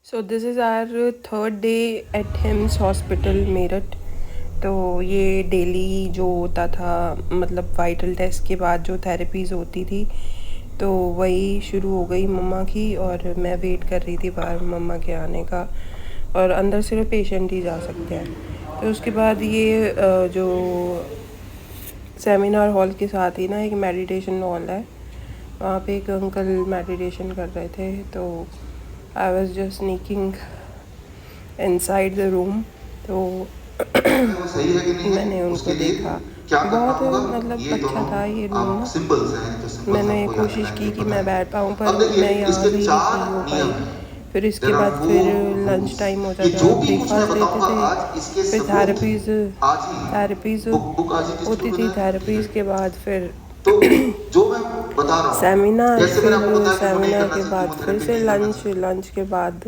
So this is our third day at HIMS hospital Meerut. तो ये daily जो होता था, मतलब वाइटल टेस्ट के बाद जो थेरेपीज़ होती थी, तो वही शुरू हो गई मम्मा की। और मैं वेट कर रही थी बाहर मम्मा के आने का, और अंदर सिर्फ पेशेंट ही जा सकते हैं। तो उसके बाद ये जो सेमिनार हॉल के साथ ही ना एक मेडिटेशन हॉल है, वहाँ पे एक अंकल मेडिटेशन कर रहे थे। तो I was just sneaking inside the room. तो वो सही है कि नहीं है, मैंने उसके उनको लिए देखा, क्या करना बहुत होगा, मतलब ये अच्छा दोनों था ये रूम आप ना। सिंबल्स हैं जो सिंबल्स मैंने आपको याद कोशिश की दिलाएंगे कि पता मैं है। बैठ पाऊँ, पर अब देखिए मैं यहाँ इसके भी नहीं चार फ्री हो नियम पाई। हैं। फिर इसके देयर आर बाद फिर 4 लंच रूल्स। टाइम होता ये था, जो भी कुछ मैं ब्रेकफास्ट देते बताऊंगा थे, आज इसके फिर सबूत थेरेपीज़ आज ही थेरेपीज़ बुक आज ही होती डिस्ट्रीब्यूट हो थी। जाएगी, ठीक है। थेरेपीज़ के बाद फिर तो जो मैं बता रहा हूँ, सेमिनार, जैसे मैंने फिर आपको बताया कि वो नहीं सेमिनार करना के चाहिए, बाद फिर कीमोथेरेपी से नहीं करना लंच, चाहिए, लंच के बाद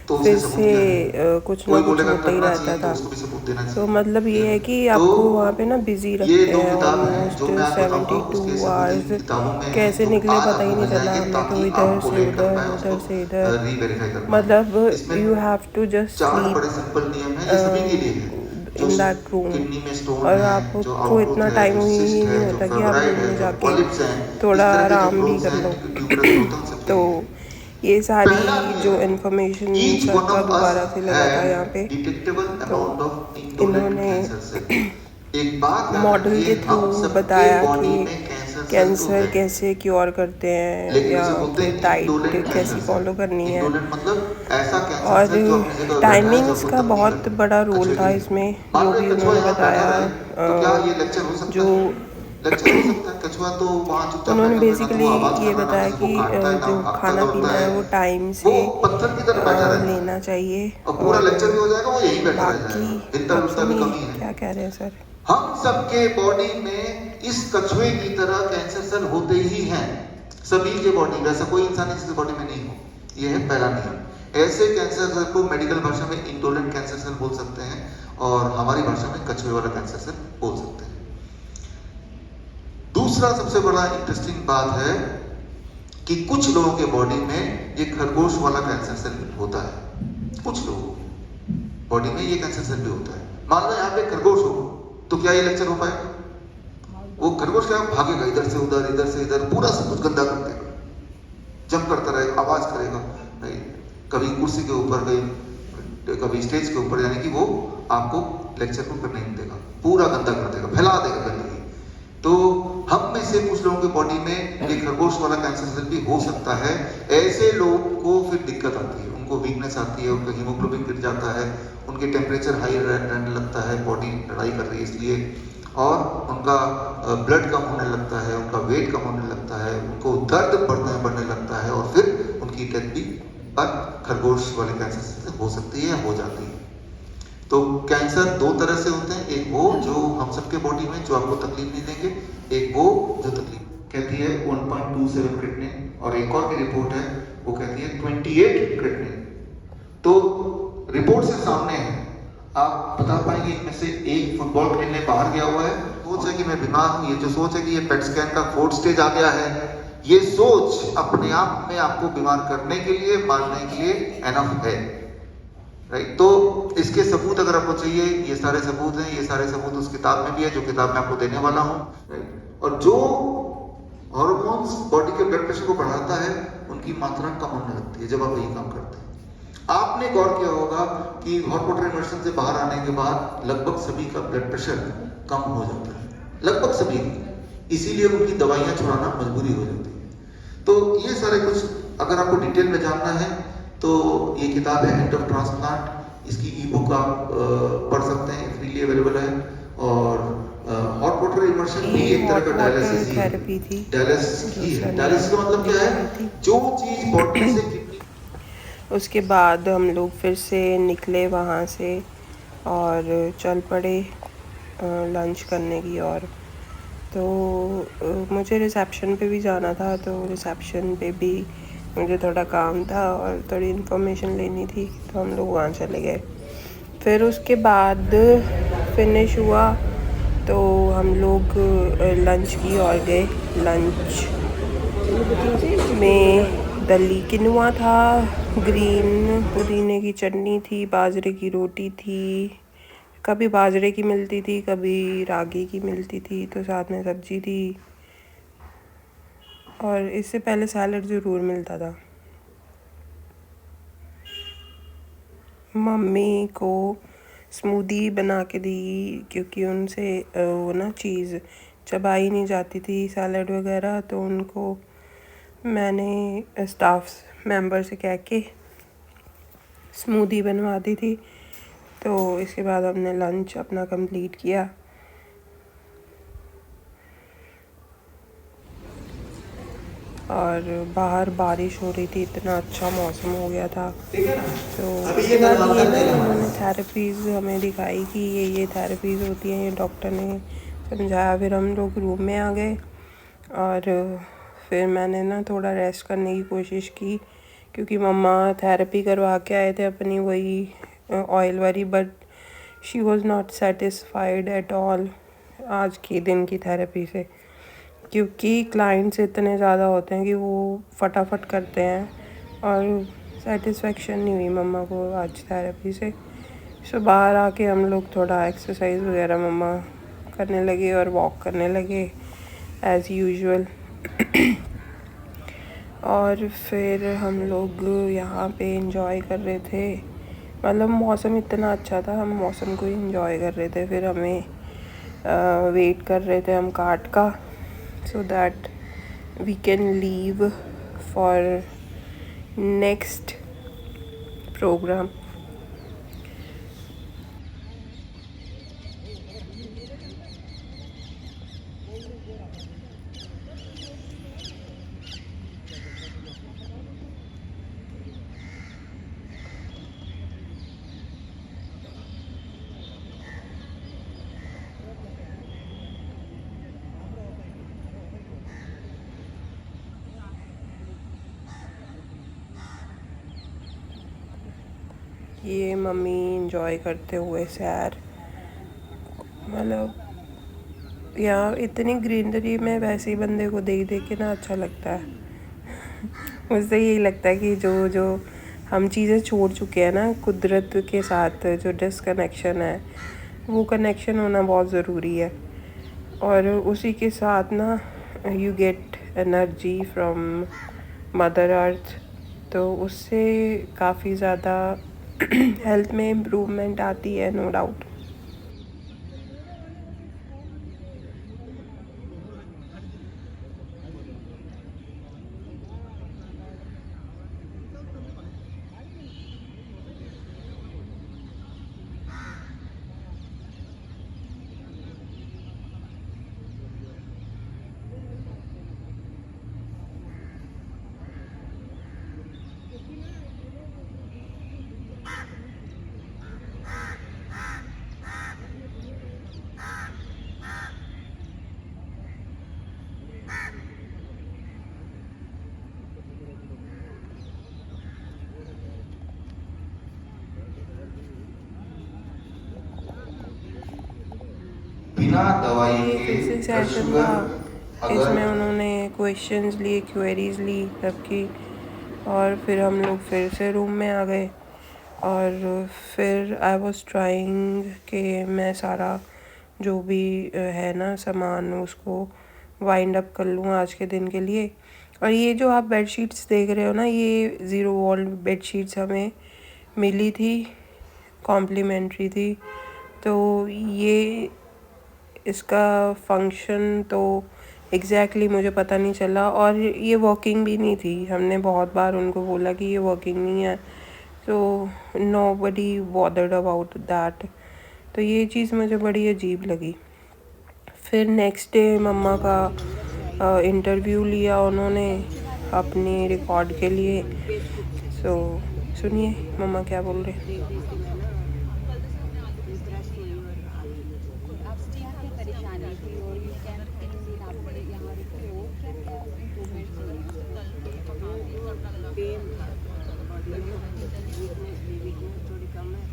तो फिर उसे सबूत से क्या है। कुछ ना कोई कुछ बोलेगा होता ही करना रहता चाहिए तो था। उसको भी सबूत देना तो चाहिए, मतलब ठीक ये है। है कि तो आपको वहाँ पे ना बिज़ी ये रखते 2 हैं किताब हैं ऑलमोस्ट जो मैं आज बताऊंगा, 72 उसके सबूत आवर्स। इनकी किताबों में हैं कैसे जो निकले आज पता ही आपको नहीं मिल चला, जाएंगे मैं तो ताकि इधर आप से कोलेट कर उधर, पाए उधर उसको, से इधर। रीवेरीफाई कर मतलब पाए। इसमें you have to just 4 sleep बड़े सिंपल नियम हैं, ये सभी के लिए है। जो इन दैट रूम। किडनी में स्टोन और है, जो आपको आउटपुट इतना है, टाइम जो ही सिस्ट है, नहीं जो होता कि आप फेब्राइड रूम है, में जो जाके पॉलिप्स हैं, थोड़ा इस तरह के जो आराम भी ग्रोथ्स कर हैं लो। जिनके ट्यूबरस ग्रोथ हैं सबके तो लिए। ये पहला सारी जो नियम, इन्फॉर्मेशन ईच सर वन का ऑफ अस दोबारा से लगा था यहाँ हैव पे। डिटेक्टेबल तो अमाउंट ऑफ इंडोलेंट इन्होंने कैंसर सेल। एक बात याद मॉडल रखिए, के थ्रू हम सबके बताया बॉडी कि में कैंसर सेल तो कैंसर है, कैसे क्योर करते हैं, लेकिन या उसे बोलते फिर हैं डाइट इंडोलेंट कैंसर कैसी फॉलो करनी सेल। है। इंडोलेंट मतलब ऐसा कैंसर और सेल जो अपनी जगह बैठा है, जो टाइमिंग्स आपको का तंग नहीं बहुत करता। बड़ा रोल कछुए की था तरह इसमें, मान जो लो भी एक कछुआ उन्होंने यहाँ बैठा बताया। रहे, तो क्या ये लेक्चर हो सकता जो है? लेक्चर हो सकता है? कछुआ तो वहां चुपचाप उन्होंने बैठा हुआ है, ना तो बेसिकली वो आवाज कर ये रहा है, ना बताया किसी को कि काटता है, ना जो भागता खाना दौड़ता पीना है। है वो टाइम वो से पत्थर की तरह बैठा रहेगा, लेना चाहिए। और पूरा और लेक्चर भी हो जाएगा, वो यहीं बैठा रह बाकी जाएगा, हिलता आप डुलता भी कम सुनिए ही है। क्या कह रहे हैं सर। हम सबके बॉडी में इस कछुए की तरह कैंसर सेल होते ही हैं, सभी के बॉडी में। ऐसा कोई इंसान है जिसके बॉडी में नहीं हो। ये है पहला नियम। ऐसे कैंसर सेल को मेडिकल भाषा में इंडोलेंट कैंसर सेल बोल सकते हैं, और हमारी भाषा में कछुए वाला कैंसर सेल बोल सकते हैं। दूसरा सबसे बड़ा इंटरेस्टिंग बात है कि कुछ लोगों के बॉडी में ये खरगोश वाला कैंसर सेल होता है। कुछ लोगों की बॉडी में ये कैंसर सेल भी होता है। मान लो यहाँ पे खरगोश हो, तो क्या ये लेक्चर हो पाएगा? वो खरगोश क्या भागेगा इधर से उधर, इधर से इधर, पूरा सब कुछ गंदा कर देगा, जंप करता रहेगा, आवाज करेगा, कभी कुर्सी के ऊपर, कभी स्टेज के ऊपर, यानी कि वो आपको लेक्चर को करने नहीं देगा, पूरा गंदा कर देगा, फैला देगा गंदगी। तो हम में से कुछ लोगों के बॉडी में ये खरगोश वाला कैंसर सेल भी हो सकता है। ऐसे लोगों को फिर दिक्कत आती है, उनको वीकनेस आती है, उनका हीमोग्लोबिन गिर जाता है, उनके टेम्परेचर हाई रहने लगता है, बॉडी लड़ाई कर रही है इसलिए, और उनका ब्लड कम होने लगता है, उनका वेट कम होने लगता है, उनको दर्द बढ़ने लगता है, और फिर उनकी डेथ भी खरगोश वाले कैंसर से हो सकती है या हो जाती है। तो कैंसर 2 तरह से होते हैं, एक वो जो हम सबके बॉडी में जो आपको तकलीफ नहीं देंगे, एक वो जो तकलीफ कहती है 1.27 क्रिएटिनिन, और एक और की रिपोर्ट है वो कहती है 28 क्रिएटिनिन। तो रिपोर्ट से सामने है, आप बता पाएंगे इनमें से एक फुटबॉल खेलने बाहर गया हुआ है, सोच है कि मैं बीमार हूं, ये जो सोच है कि ये पेट स्कैन का 4th स्टेज आ गया है, ये सोच अपने आप में आपको बीमार करने के लिए, मारने के लिए एनफ है, राइट। तो इसके सबूत अगर आपको चाहिए, ये सारे सबूत हैं, ये सारे सबूत उस किताब में भी है जो किताब मैं आपको देने वाला हूं, राइट। और जो हार्मोन्स बॉडी के ब्लड प्रेशर को बढ़ाता है, उनकी मात्रा कम होने लगती है जब आप यही काम करते हैं। आपने गौर किया होगा कि हॉट वाटर इमर्शन से बाहर आने के बाद लगभग सभी का ब्लड प्रेशर कम हो जाता है, लगभग सभी, इसीलिए उनकी दवाइयां छुड़ाना मजबूरी हो जाती है। तो ये सारे कुछ अगर आपको डिटेल में जानना है तो ये किताब है एंड ऑफ ट्रांसप्लांट, इसकी ई बुक आप पढ़ सकते हैं, फ्रीली अवेलेबल है। और हॉट वाटर इमर्शन भी एक तरह का डायलिसिस ही है, थेरेपी थी। डायलिसिस ही है। डायलिसिस का मतलब क्या है? जो चीज बॉडी से किडनी। उसके बाद हम लोग फिर से निकले वहाँ से और चल पड़े लंच करने की ओर। तो मुझे रिसेप्शन पे भी जाना था, तो रिसेप्शन पे भी मुझे थोड़ा काम था और थोड़ी इन्फॉर्मेशन लेनी थी, तो हम लोग वहाँ चले गए। फिर उसके बाद फिनिश हुआ तो हम लोग लंच की ओर गए। लंच में दली किनुआ था, ग्रीन पुदीने की चटनी थी, बाजरे की रोटी थी, कभी बाजरे की मिलती थी कभी रागी की मिलती थी, तो साथ में सब्जी थी, और इससे पहले सैलड ज़रूर मिलता था। मम्मी को स्मूदी बना के दी क्योंकि उनसे वो ना चीज़ चबाई नहीं जाती थी सैलड वगैरह, तो उनको मैंने स्टाफ मेंबर से कह के स्मूदी बनवा दी थी। तो इसके बाद हमने लंच अपना कंप्लीट किया। और बाहर बारिश हो रही थी, इतना अच्छा मौसम हो गया था। तो उसके बाद ये ना उन्होंने थेरेपीज़ हमें दिखाई कि ये थेरेपीज़ होती हैं, ये डॉक्टर ने समझाया। फिर हम लोग रूम में आ गए और फिर मैंने ना थोड़ा रेस्ट करने की कोशिश की क्योंकि मम्मा थेरेपी करवा के आए थे अपनी वही ऑयल वाली, but she was not satisfied at all आज के दिन की थेरेपी से, क्योंकि क्लाइंट्स इतने ज़्यादा होते हैं कि वो फटाफट करते हैं और सेटिस्फेक्शन नहीं हुई मम्मा को आज थेरेपी से। सो बाहर आके हम लोग थोड़ा एक्सरसाइज वगैरह मम्मा करने लगे और वॉक करने लगे एज़ यूजुअल। और फिर हम लोग यहाँ पे एंजॉय कर रहे थे, मतलब मौसम इतना अच्छा था, हम मौसम को एंजॉय कर रहे थे। फिर हमें वेट कर रहे थे हम कार्ट का, so that we can leave for next program. ये मम्मी इंजॉय करते हुए सैर, मतलब यहाँ इतनी ग्रीनरी में वैसे ही बंदे को देख देख के ना अच्छा लगता है। मुझसे यही लगता है कि जो जो हम चीज़ें छोड़ चुके हैं ना, कुदरत के साथ जो डिसकनेक्शन है, वो कनेक्शन होना बहुत ज़रूरी है। और उसी के साथ ना you get energy from mother earth, तो उससे काफ़ी ज़्यादा हेल्थ में इम्प्रूवमेंट आती है, नो डाउट। बिना दवाई ये के फिर से ब्लड सेशन शुगर था, इसमें अगर उन्होंने क्वेश्चंस लिए, क्वेरीज ली सबकी, और फिर हम लोग फिर से रूम में आ गए। और फिर आई वॉज ट्राइंग कि मैं सारा जो भी है ना सामान उसको वाइंड अप कर लूँ आज के दिन के लिए। और ये जो आप बेडशीट्स देख रहे हो ना, ये ज़ीरो वॉल बेडशीट्स हमें मिली थी, कॉम्प्लीमेंट्री थी। तो ये इसका फंक्शन तो एग्जैक्टली मुझे पता नहीं चला, और ये वर्किंग भी नहीं थी। हमने बहुत बार उनको बोला कि ये वर्किंग नहीं है, तो नोबडी बॉदर्ड अबाउट दैट। तो ये चीज़ मुझे बड़ी अजीब लगी। फिर नेक्स्ट डे मम्मा का इंटरव्यू लिया उन्होंने अपनी रिकॉर्ड के लिए। सो सुनिए मम्मा क्या बोल रहे हैं। पेन था बॉडी में, वीकनेस थोड़ी कम है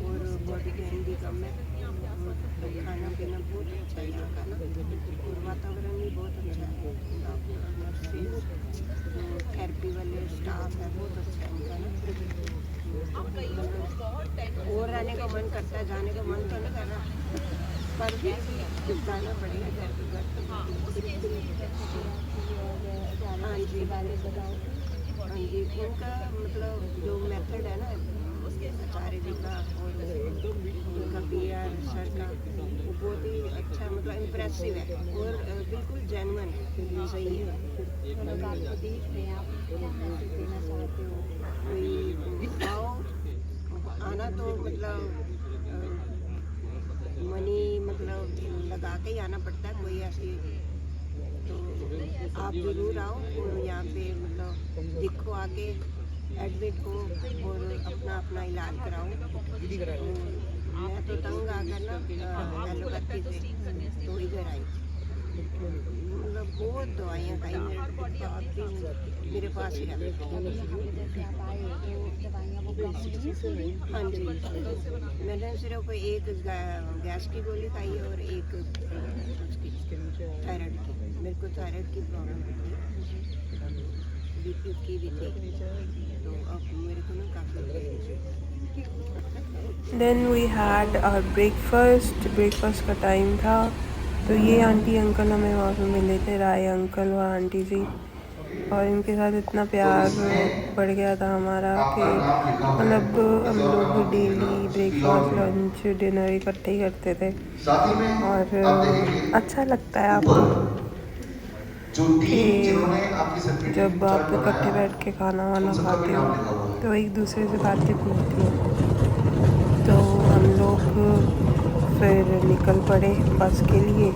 और बॉडी पेन भी कम है। और खाना पीना बहुत अच्छा है यहाँ का ना, और वातावरण भी बहुत अच्छा है। डॉक्टर नर्सेज थेरेपी वाले स्टाफ है बहुत अच्छा है उनका ना। और रहने का मन करता है, जाने का मन तो नहीं कर रहा, पर भी जाना पड़ेगा घर के घर। हाँ जी हाँ जी, उनका मतलब जो मेथड है ना आचार्य जी का और उनका PR सर का, वो बहुत ही अच्छा मतलब इम्प्रेसिव है और बिल्कुल जेन्युइन है, सही है। कोई आओ, आना तो मतलब मनी मतलब लगा के ही आना पड़ता है, कोई ऐसी, तो आप ज़रूर आओ और यहाँ पे मतलब दिखो आके, एडमिट हो और अपना इलाज कराओ। मैं तो तंग आ कर ना एलोपैथी से तो इधर आई, मतलब बहुत दवाइयाँ खाई, मेरे पास ही रहती। हाँ जी, मैंने सिर्फ एक गैस की गोली खाई और एक उसकी थायराइड की, मेरे को थायराइड की प्रॉब्लम थी, BP की भी थी, तो अब मेरे को ना काफ़ी। Then we had our breakfast का टाइम था, तो ये आंटी अंकल हमें वहाँ पे मिले थे, राय अंकल व आंटी जी, और इनके साथ इतना प्यार बढ़ गया था हमारा कि मतलब हम लोग डेली ब्रेकफास्ट लंच डिनर इकट्ठे ही करते थे। साथ ही में और आप देखेंगे अच्छा लगता है ऊपर आपको जो टीम जिन्होंने कि आपकी सेपरेट जब चार्ट आप बनाया इकट्ठे बैठ के खाना वाना उन सबका भी खाते नाम हो लिखा हुआ है। तो एक दूसरे से बातें पूछती हैं। तो हम लोग फिर निकल पड़े बस के लिए,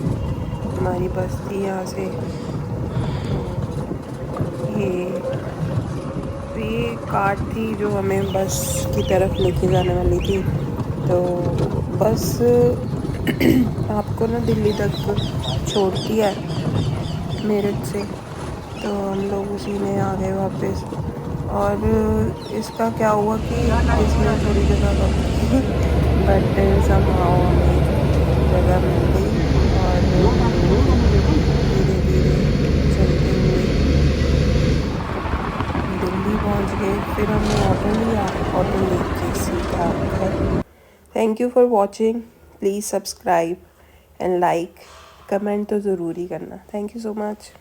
हमारी बस थी यहाँ से। ये कार थी जो हमें बस की तरफ लेके जाने वाली थी। तो बस आपको ना दिल्ली तक छोड़ती है मेरठ से, तो हम लोग उसी में आ गए वापस। और इसका क्या हुआ कि इसमें थोड़ी जगह कम थी बट समहाउ हमें जगह मिल गई और धीरे धीरे चलते हुए दिल्ली पहुंच गए। फिर हमने ऑटो लेके सीधा घर। Thank you for watching, please subscribe and like, comment तो ज़रूर ही करना। Thank you so much.